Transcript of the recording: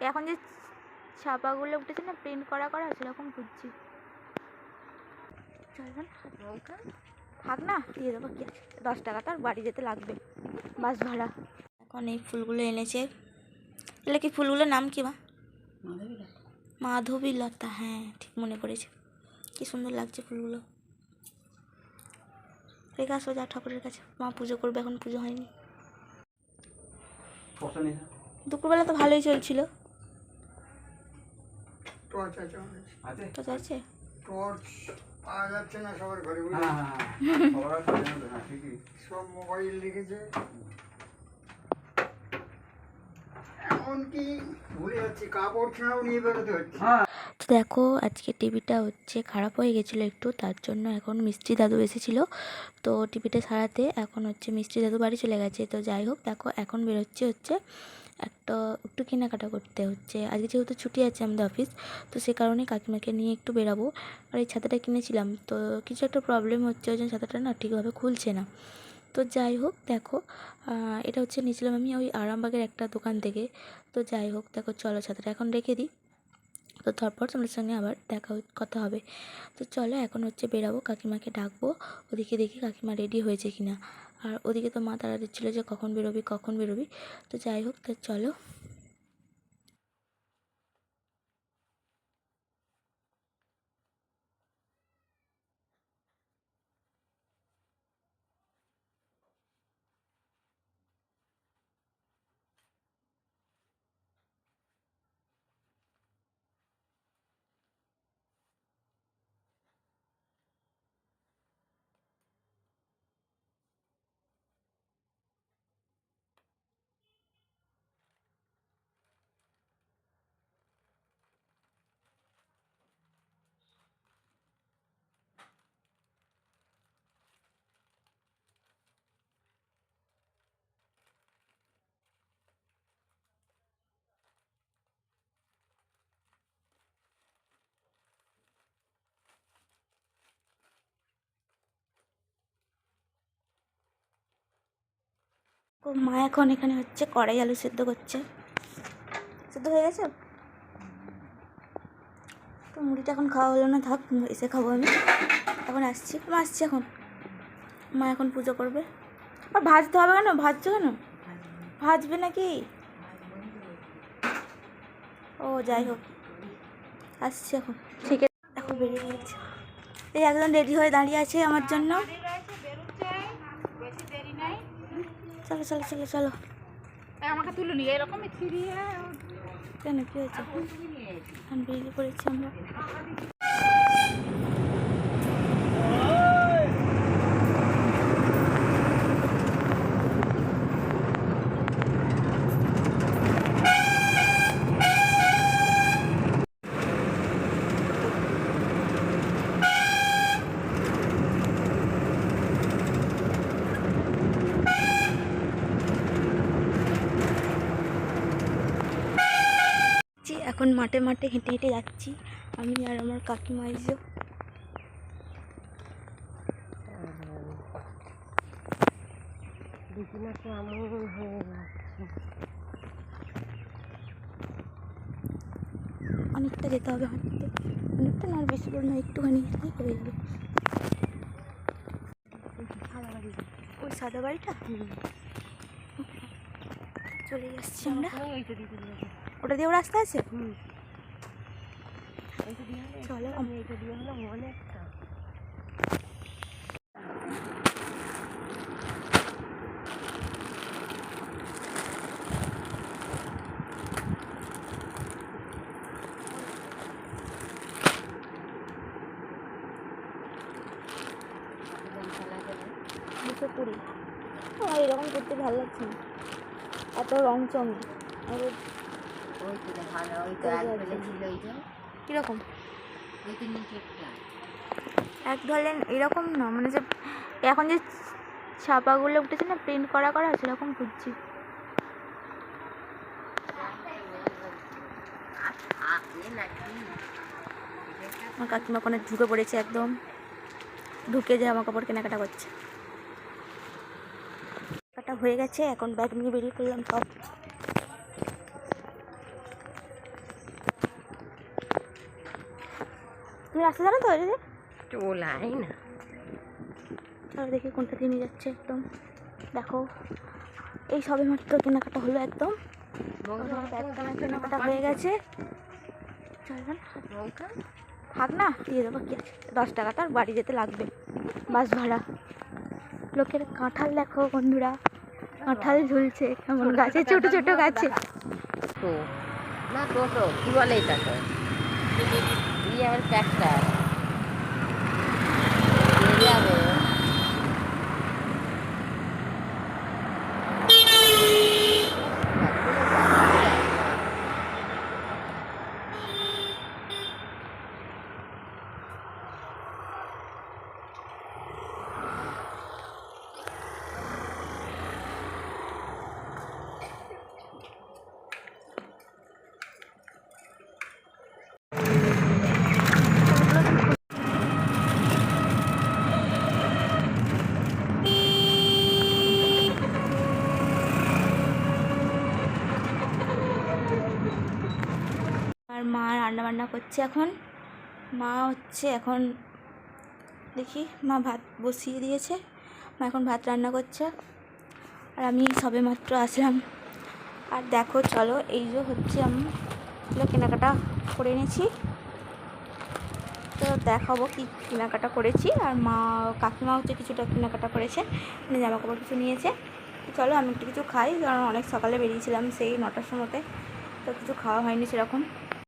এখন যে ছাপাগুলো উঠেছে না প্রিন্ট করা সেরকম খুঁজছি। থাক না, দিয়ে দেবো, কি আছে, 10 টাকা তো আর বাড়ি যেতে লাগবে, বাস ভাড়া। এখন এই ফুলগুলো এনেছে, এগুলো কি ফুলগুলোর নাম কি মা? মাধবী লতা, হ্যাঁ ঠিক মনে পড়েছে। কি সুন্দর লাগছে ফুলগুলো। রেখে আসো যা ঠাকুরের কাছে, মা পুজো করবে, এখন পুজো হয়নি। দুপুরবেলা তো ভালোই চলছিল। টর্চ আছে? টর্চ পাওয়া যাচ্ছে না সবার ঘরে, সব মোবাইল লিখেছে, এমনকি ভুলে যাচ্ছি কাপড় ছেঁড়াও নিয়ে বেরোতে হচ্ছে। তো দেখো আজকে টিভিটা হচ্ছে খারাপ হয়ে গেছিলো একটু, তার জন্য এখন মিস্ত্রি দাদু এসেছিলো তো টিভিটা সারাতে। এখন হচ্ছে মিস্ত্রি দাদু বাড়ি চলে গেছে। তো যাই হোক, দেখো এখন বেরোচ্ছে একটু কেনাকাটা করতে হচ্ছে। আজকে যেহেতু ছুটি আছে আমাদের অফিস, তো সে কারণে কাকিমাকে নিয়ে একটু বেরাবো। আর এই ছাতাটা কিনেছিলাম, তো কিছু একটা প্রবলেম হচ্ছে, ওই জন্য ছাতাটা না ঠিকভাবে খুলছে না। তো যাই হোক দেখো, এটা হচ্ছে নিয়েছিলাম আমি ওই আরামবাগের একটা দোকান থেকে। তো যাই হোক দেখো, চলো ছাতাটা এখন রেখে দিই, তো তারপর তোমাদের সঙ্গে আবার কথা হবে। তো চলো এখন হচ্ছে বেরাবো, কাকিমাকে ডাকবো, ওদিকে দেখি কাকিমা রেডি হয়েছে কিনা। আর ওদিকে তো মা তারা দিচ্ছিলো যে কখন বেরোবি। তো যাই হোক, তো চলো। তো মা এখন এখানে হচ্ছে কড়াই আলু সেদ্ধ করছে। সেদ্ধ হয়ে গেছে? তো মুড়িটা এখন খাওয়া হলো না, থাক, এসে খাবো আমি। এখন আসছি, এখন মা এখন পুজো করবে। আর ভাজতে হবে কেন? ভাজছো কেন? ভাজবে নাকি? ও যাই হোক, আসছি এখন। ঠিক আছে, এখন বেরিয়ে গেছে। এই একজন রেডি হয়ে দাঁড়িয়ে আছে আমার জন্য। চলো চলো চলো চলো, আমাকে তুলে নিয়ে এরকম কেন কি হয়েছে? এখন বেরিয়ে পড়েছি আমরা। এখন মাঠে হেঁটে হেঁটে যাচ্ছি আমি আর আমার কাকিমা। এসে অনেকটা যেতে হবে হাঁটতে, অনেকটা না, আর বেশি করে না, একটুখানি গেলেই হয়ে যাবে। ওই সাদা বাড়িটা চলে যাচ্ছি আমরা। ওটা দিয়েও রাস্তা আছে? চলো অনেকটা। এরকম করতে ভালো লাগছে না, এত রং চং। কিরকম এক ধরলেন এরকম না, মানে যে এখন যে ছাপাগুলো উঠেছে না প্রিন্ট করা সেরকম খুঁজছি। আমার কাকিমা ওখানে ঢুকে পড়েছে, একদম ঢুকে জামা কাপড় কেনাকাটা করছে। কাটা হয়ে গেছে, এখন ব্যাগ নিয়ে বেরিয়ে পড়লাম সব। তুমি রাস্তা জানো তো? ওই যে চলাই না। চলো দেখি কোনটা দিয়ে নিয়ে যাচ্ছে। একদম দেখো, এই সবে মাত্র কেনাকাটা হলো একদম। কেনাকাটা হয়ে গেছে। চলবেন লঙ্কা থাক না, দিয়ে দেবো কি আছে, 10 টাকা তার বাড়ি যেতে লাগবে বাস ভাড়া। লোকের কাঁঠাল দেখো বন্ধুরা, কাঁঠাল ঝুলছে কেমন গাছে, ছোট ছোট গাছে। তো না টোটো কি বলে এটা তো ইয়ার ট্র্যাক্টর যাবে। আর মা রান্না বান্না করছে এখন। মা হচ্ছে এখন দেখি, মা ভাত বসিয়ে দিয়েছে, মা এখন ভাত রান্না করছে। আর আমি সবে মাত্র আসলাম। আর দেখো চলো, এই যে হচ্ছে আমি কেনাকাটা করে এনেছি, তো দেখাবো কি কেনাকাটা করেছি। আর মা কাকিমা হচ্ছে কিছুটা কেনাকাটা করেছে, মানে জামা কাপড় কিছু নিয়েছে। চলো আমি একটু কিছু খাই, কারণ অনেক সকালে বেরিয়েছিলাম সেই 9টার সময়তে, তো কিছু খাওয়া হয়নি সেরকম।